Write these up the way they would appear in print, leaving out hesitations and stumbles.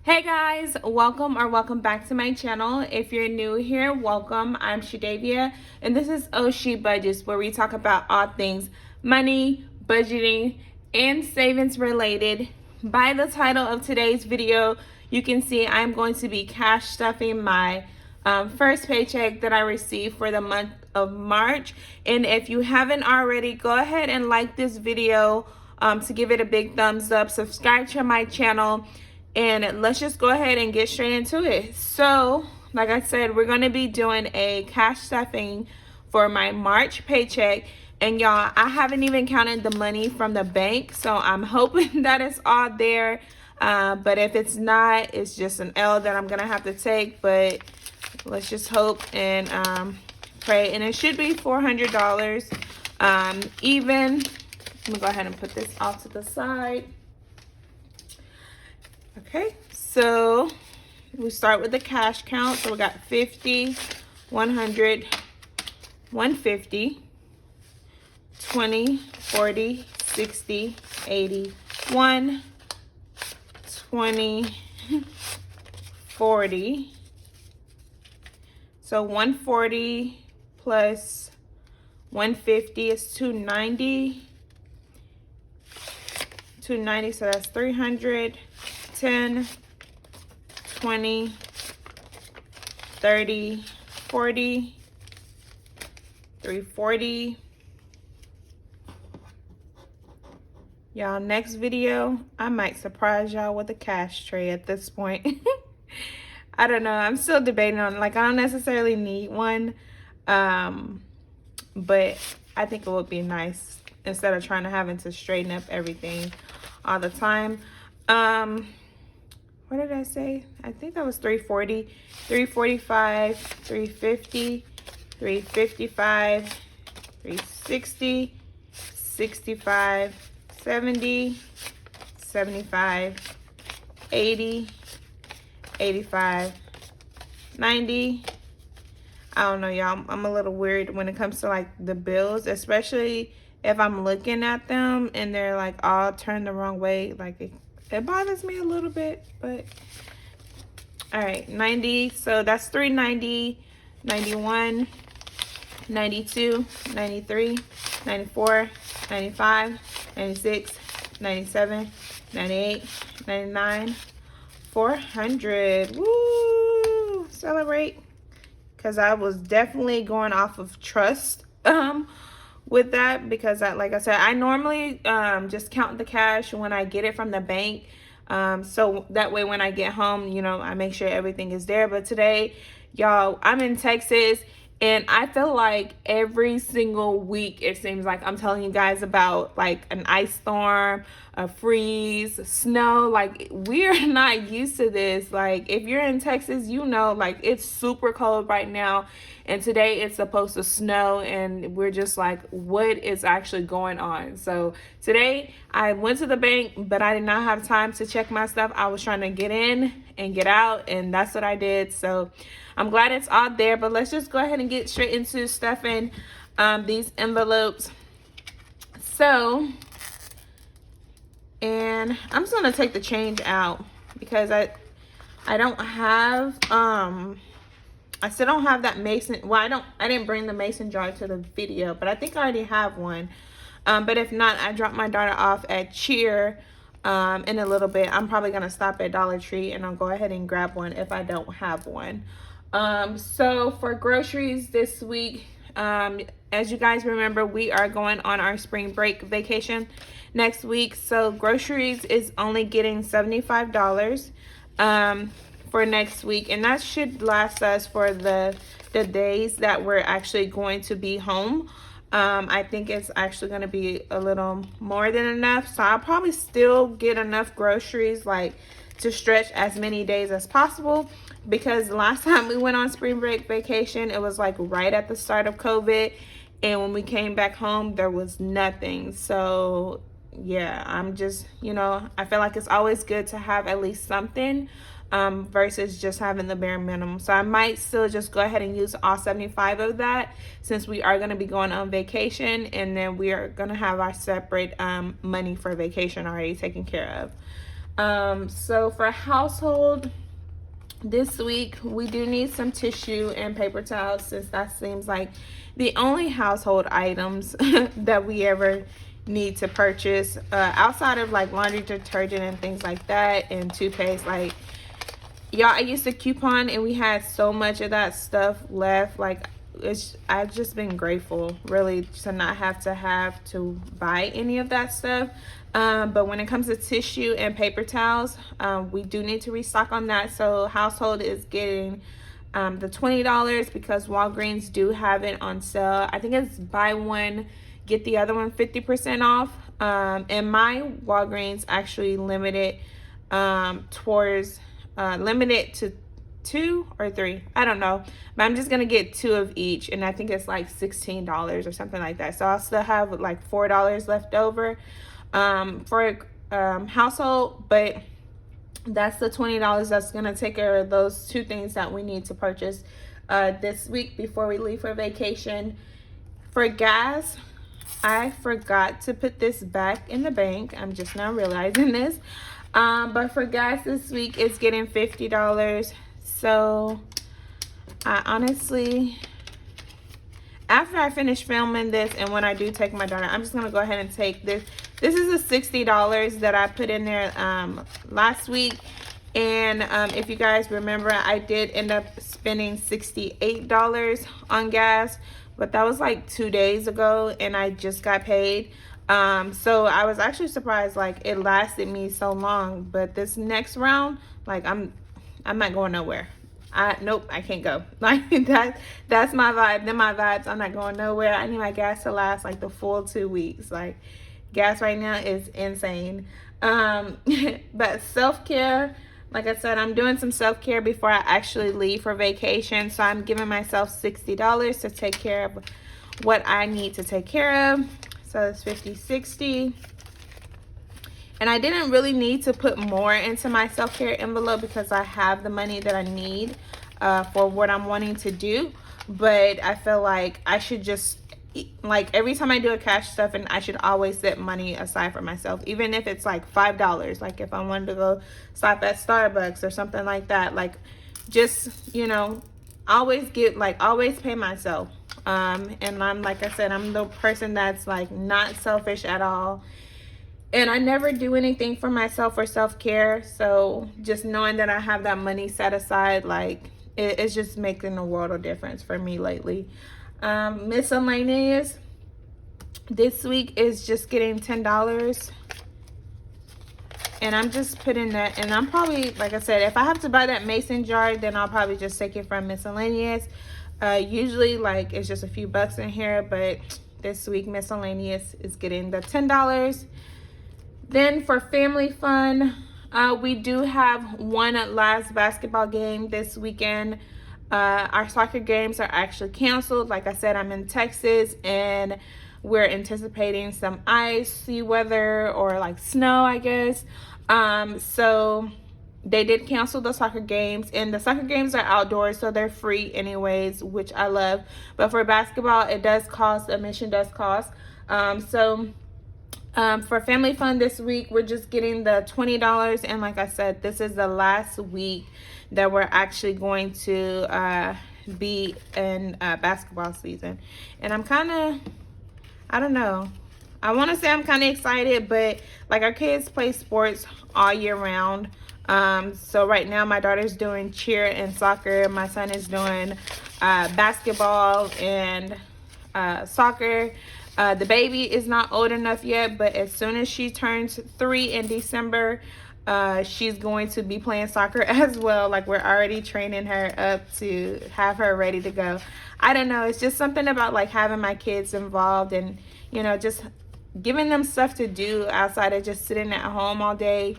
Hey guys, welcome back to my channel. If you're new here, welcome. I'm Shadavia and this is Ohshebudgets, where we talk about all things money, budgeting, and savings related. By the title of today's video, you can see I'm going to be cash stuffing my first paycheck that I received for the month of March. And if you haven't already, go ahead and like this video to give it a big thumbs up. Subscribe to my channel. And let's just go ahead and get straight into it. So, like I said, we're going to be doing a cash stuffing for my March paycheck. And y'all, I haven't even counted the money from the bank. So I'm hoping that it's all there. But if it's not, it's just an L that I'm going to have to take. But let's just hope and pray. And it should be $400 even. Let me go ahead and put this off to the side. Okay, so we start with the cash count. So we got 50, 100, 150, 20, 40, 60, 80, 1, 20, 40. So 140 plus 150 is 290. 290, so that's 300. 10, 20, 30, 40, 340. Y'all, next video, I might surprise y'all with a cash tray at this point. I don't know. I'm still debating on, like, I don't necessarily need one. But I think it would be nice instead of trying to having to straighten up everything all the time. What did I say? I think that was 340, 345, 350, 355, 360, 65, 70, 75, 80, 85, 90. I don't know, y'all. I'm a little weird when it comes to like the bills, especially if I'm looking at them and they're like all turned the wrong way. Like it bothers me a little bit, but all right, 90. So that's 390, 91, 92, 93, 94, 95, 96, 97, 98, 99, 400. Woo! Celebrate. Because I was definitely going off of trust with that, because like I said, I normally just count the cash when I get it from the bank, so that way when I get home, you know, I make sure everything is there. But today, y'all, I'm in Texas, and I feel like every single week it seems like I'm telling you guys about like an ice storm, a freeze, snow. Like, we're not used to this. Like, if you're in Texas, you know, like, it's super cold right now, and today it's supposed to snow, and we're just like, what is actually going on? So today I went to the bank, but I did not have time to check my stuff. I was trying to get in and get out, and that's what I did. So I'm glad it's all there, but let's just go ahead and get straight into stuffing these envelopes. So, and I'm just gonna take the change out because I don't have I still don't have that mason. Well, I didn't bring the mason jar to the video, but I think I already have one. But if not, I dropped my daughter off at Cheer in a little bit. I'm probably gonna stop at Dollar Tree and I'll go ahead and grab one if I don't have one. So for groceries this week, as you guys remember, we are going on our spring break vacation next week. So groceries is only getting $75 for next week, and that should last us for the days that we're actually going to be home. I think it's actually going to be a little more than enough, so I'll probably still get enough groceries like to stretch as many days as possible, because last time we went on spring break vacation, it was like right at the start of COVID, and when we came back home there was nothing. So yeah, I'm just, you know, I feel like it's always good to have at least something versus just having the bare minimum. So I might still just go ahead and use all 75 of that, since we are going to be going on vacation, and then we are going to have our separate money for vacation already taken care of. So for household this week, we do need some tissue and paper towels, since that seems like the only household items that we ever need to purchase, outside of like laundry detergent and things like that, and toothpaste. Like, y'all, I used to coupon and we had so much of that stuff left. Like, I've just been grateful really to not have to buy any of that stuff. But when it comes to tissue and paper towels, we do need to restock on that. So household is getting the $20 because Walgreens do have it on sale. I think it's buy one get the other one 50% off. And my Walgreens actually limited limited to 2 or 3, I don't know, but I'm just gonna get 2 of each, and I think it's like $16 or something like that. So I'll still have like $4 left over for household, but that's the $20 that's gonna take care of those 2 things that we need to purchase this week before we leave for vacation. For gas, I forgot to put this back in the bank. I'm just now realizing this. But for gas this week, it's getting $50. So I honestly, after I finish filming this and when I do take my daughter, I'm just gonna go ahead and take this. This is the $60 that I put in there last week. And if you guys remember, I did end up spending $68 on gas, but that was like 2 days ago and I just got paid. So I was actually surprised, like, it lasted me so long. But this next round, like, I'm not going nowhere. Nope, I can't go. Like, that's my vibe. Then my vibes, I'm not going nowhere. I need my gas to last like the full 2 weeks. Like, gas right now is insane. But self-care, like I said, I'm doing some self-care before I actually leave for vacation. So I'm giving myself $60 to take care of what I need to take care of. So it's 50, 60. And I didn't really need to put more into my self-care envelope because I have the money that I need for what I'm wanting to do. But I feel like I should just, like, every time I do a cash stuff, and I should always set money aside for myself, even if it's like $5. Like if I wanted to go stop at Starbucks or something like that, like, just, you know, always pay myself. And I'm, like I said, I'm the person that's like not selfish at all. And I never do anything for myself for self-care. So just knowing that I have that money set aside, like, it's just making a world of difference for me lately. Miscellaneous this week is just getting $10. And I'm just putting that, and I'm probably, like I said, if I have to buy that mason jar, then I'll probably just take it from miscellaneous. Usually, like, it's just a few bucks in here, but this week miscellaneous is getting the $10. Then for family fun, we do have one last basketball game this weekend. Our soccer games are actually canceled. Like I said, I'm in Texas and we're anticipating some icy weather or like snow, I guess. So they did cancel the soccer games, and the soccer games are outdoors, so they're free anyways, which I love. But for basketball, it does cost, admission does cost. For family fun this week, we're just getting the $20. And like I said, this is the last week that we're actually going to be in basketball season. And I'm kind of, I don't know, I want to say I'm kind of excited, but like, our kids play sports all year round. So right now my daughter's doing cheer and soccer. My son is doing basketball and soccer. The baby is not old enough yet, but as soon as she turns 3 in December, she's going to be playing soccer as well. Like, we're already training her up to have her ready to go. I don't know, it's just something about like having my kids involved and, you know, just giving them stuff to do outside of just sitting at home all day.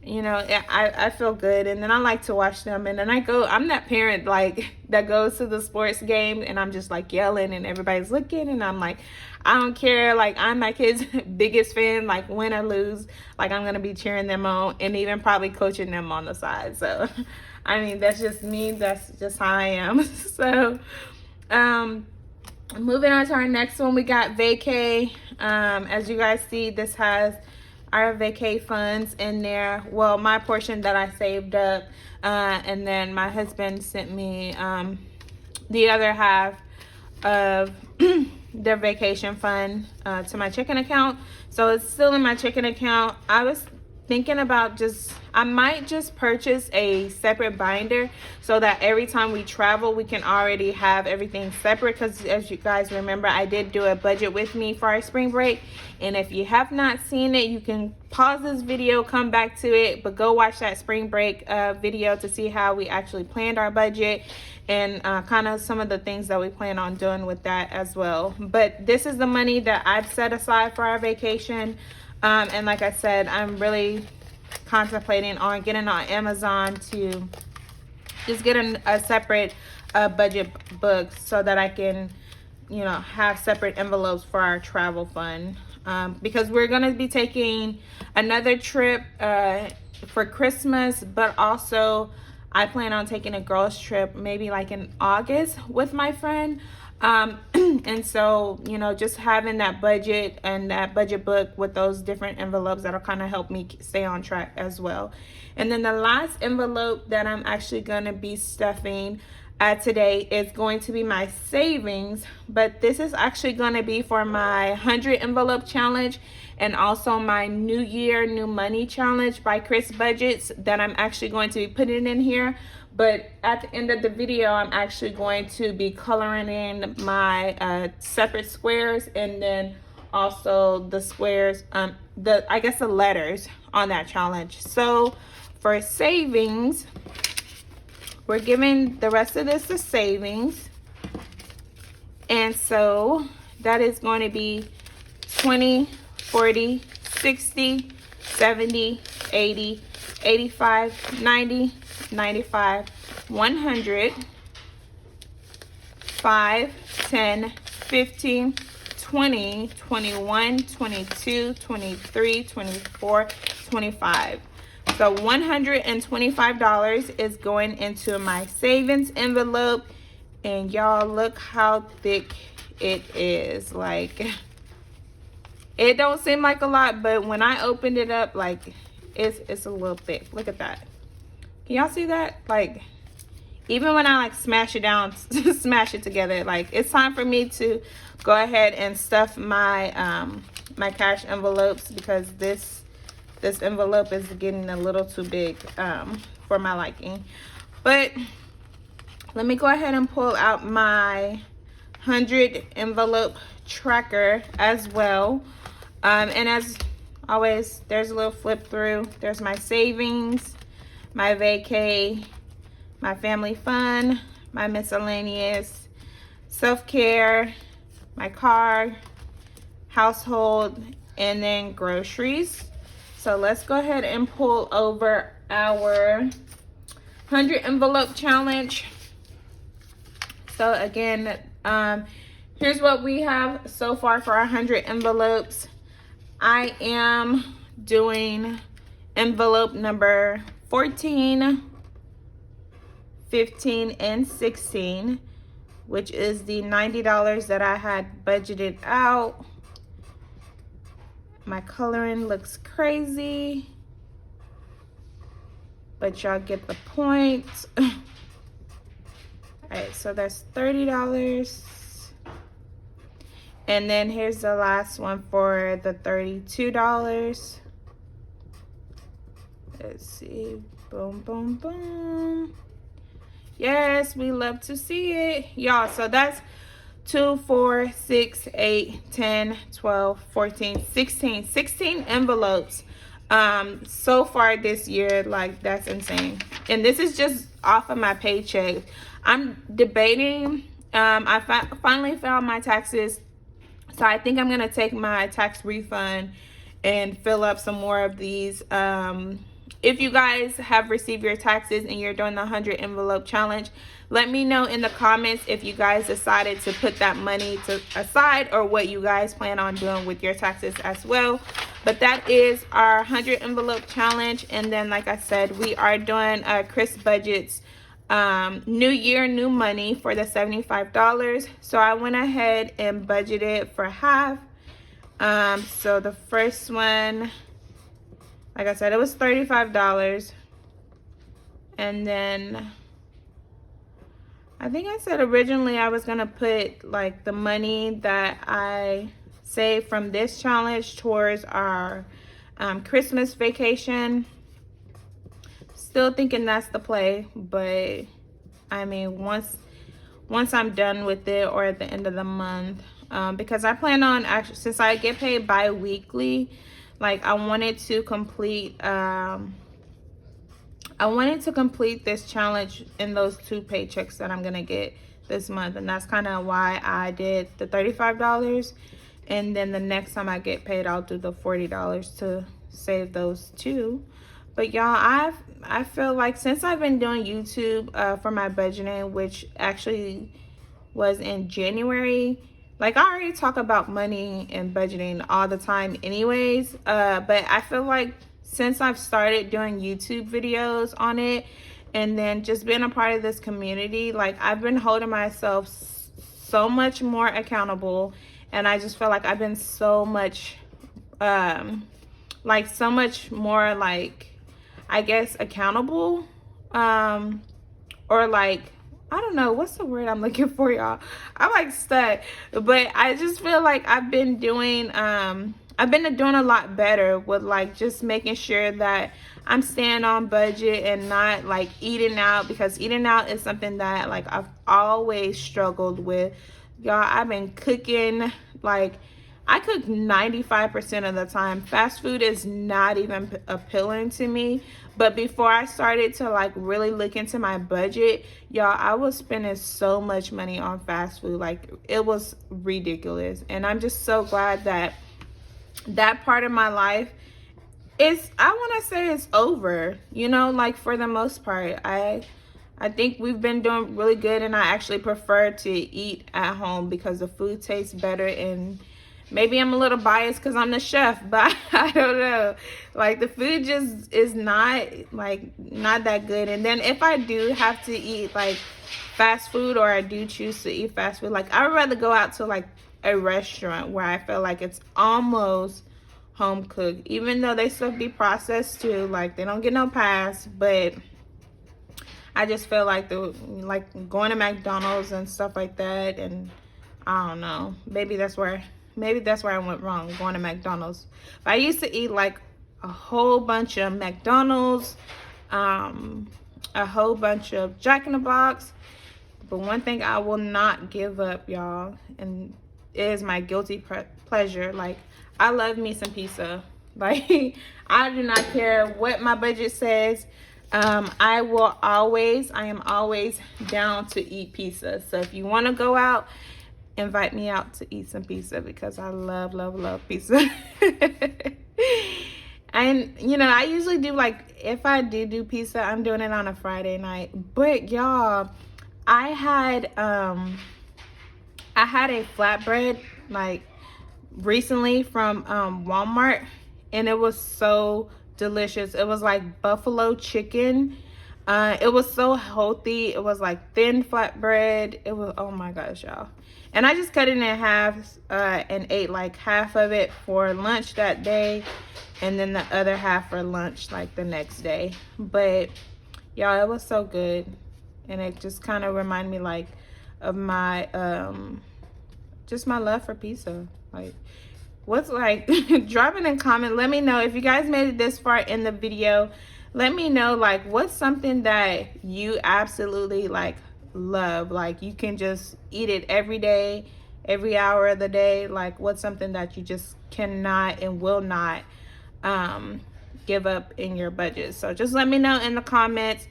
You know, I feel good. And then I like to watch them, and then I'm that parent like that goes to the sports game and I'm just like yelling and everybody's looking, and I'm like, I don't care. Like, I'm my kids' biggest fan. Like, win or lose, like, I'm gonna be cheering them on and even probably coaching them on the side. So I mean, that's just me, that's just how I am. So moving on to our next one, we got vacay. As you guys see, this has our vacay funds in there. Well, my portion that I saved up, and then my husband sent me the other half of their vacation fund to my checking account. So it's still in my checking account. I was thinking about I might just purchase a separate binder so that every time we travel we can already have everything separate, because as you guys remember, I did do a budget with me for our spring break, and if you have not seen it, you can pause this video, come back to it, but go watch that spring break video to see how we actually planned our budget and kind of some of the things that we plan on doing with that as well. But this is the money that I've set aside for our vacation. And like I said, I'm really contemplating on getting on Amazon to just get a separate budget book so that I can, you know, have separate envelopes for our travel fund. Because we're going to be taking another trip for Christmas, but also I plan on taking a girls trip maybe like in August with my friend. And so, you know, just having that budget and that budget book with those different envelopes, that'll kind of help me stay on track as well. And then the last envelope that I'm actually going to be stuffing today is going to be my savings, but this is actually going to be for my 100 envelope challenge and also my New Year New Money challenge by Ohshebudgets that I'm actually going to be putting in here. But at the end of the video, I'm actually going to be coloring in my separate squares, and then also the squares, I guess the letters on that challenge. So for savings, we're giving the rest of this to savings. And so that is going to be 20, 40, 60, 70, 80, 85, 90, 95, 100, 5, 10, 15, 20, 21, 22, 23, 24, 25. So $125 is going into my savings envelope, and y'all look how thick it is. Like, it don't seem like a lot, but when I opened it up, like, it's a little thick. Look at that. Can y'all see that? Like, even when I like smash it down, smash it together, like, it's time for me to go ahead and stuff my my cash envelopes, because this envelope is getting a little too big for my liking. But let me go ahead and pull out my 100 envelope tracker as well. And as always, there's a little flip through. There's my savings, my vacay, my family fun, my miscellaneous, self-care, my car, household, and then groceries. So let's go ahead and pull over our 100 envelope challenge. So again, here's what we have so far for our 100 envelopes. I am doing envelope number 14, 15, and 16, which is the $90 that I had budgeted out. My coloring looks crazy, but y'all get the point. All right, so that's $30. And then here's the last one for the $32. Let's see. Boom, boom, boom. Yes, we love to see it, y'all. So that's 2, 4, 6, 8, 10, 12, 14, 16 envelopes so far this year. Like, that's insane. And this is just off of my paycheck. I'm debating. I finally found my taxes, so I think I'm gonna take my tax refund and fill up some more of these. If you guys have received your taxes and you're doing the 100 envelope challenge, let me know in the comments if you guys decided to put that money aside, or what you guys plan on doing with your taxes as well. But that is our 100 envelope challenge. And then, like I said, we are doing Ohshebudgets New Year New Money for the $75. So I went ahead and budgeted for half. So the first one like I said, it was $35. And then I think I said originally I was gonna put like the money that I saved from this challenge towards our Christmas vacation. Still thinking that's the play, but I mean, once I'm done with it, or at the end of the month, because I plan on, actually, since I get paid bi-weekly, like I wanted to complete this challenge in those 2 paychecks that I'm gonna get this month. And that's kind of why I did the $35, and then the next time I get paid, I'll do the $40 to save those 2. But y'all, I feel like since I've been doing YouTube for my budgeting, which actually was in January, like I already talk about money and budgeting all the time anyways, but I feel like since I've started doing YouTube videos on it, and then just being a part of this community, like I've been holding myself so much more accountable, and I just feel like I've been so much so much more, like, I guess, accountable, or like, I don't know what's the word I'm looking for, y'all. I'm like stuck, but I just feel like I've been doing a lot better with like just making sure that I'm staying on budget and not like eating out, because eating out is something that like I've always struggled with. Y'all, I've been cooking, like I cook 95% of the time. Fast food is not even appealing to me. But before I started to like really look into my budget, y'all, I was spending so much money on fast food. Like it was ridiculous. And I'm just so glad that that part of my life is, I want to say, it's over, you know, like for the most part. I think we've been doing really good, and I actually prefer to eat at home because the food tastes better. And maybe I'm a little biased because I'm the chef, but I don't know. Like the food just is not that good. And then if I do have to eat like fast food, or I do choose to eat fast food, like I would rather go out to like a restaurant where I feel like it's almost home cooked, even though they still be processed too. Like they don't get no pass, but I just feel like going to McDonald's and stuff like that. And I don't know, maybe that's where I went wrong, going to McDonald's. But I used to eat like a whole bunch of McDonald's, a whole bunch of Jack in the Box. But one thing I will not give up, y'all, and it is my guilty pleasure. Like I love me some pizza. Like I do not care what my budget says. I am always down to eat pizza. So if you want to go out, invite me out to eat some pizza, because I love pizza. And you know, I usually do, like, if I do pizza, I'm doing it on a Friday night. But y'all, I had a flatbread like recently from Walmart, and it was so delicious. It was like buffalo chicken. It was so healthy. It was like thin flatbread. It was, oh my gosh, y'all. And I just cut it in half and ate like half of it for lunch that day, and then the other half for lunch like the next day. But y'all, it was so good, and it just kind of reminded me like of my just my love for pizza. Like, what's like drop it in comment. Let me know if you guys made it this far in the video. Let me know like what's something that you absolutely like love, like you can just eat it every day, every hour of the day. Like what's something that you just cannot and will not give up in your budget. So just let me know in the comments.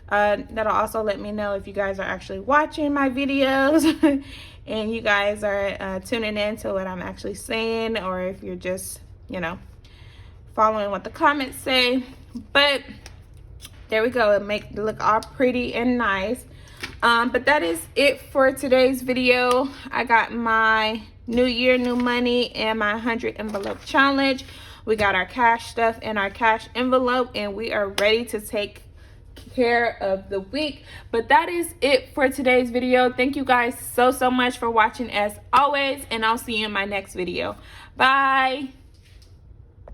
That'll also let me know if you guys are actually watching my videos and you guys are tuning in to what I'm actually saying, or if you're just, you know, following what the comments say. But there we go. It makes it look all pretty and nice. But that is it for today's video. I got my New Year, New Money and my 100 envelope challenge. We got our cash stuff in our cash envelope, and we are ready to take care of the week. But that is it for today's video. Thank you guys so much for watching as always, and I'll see you in my next video. Bye.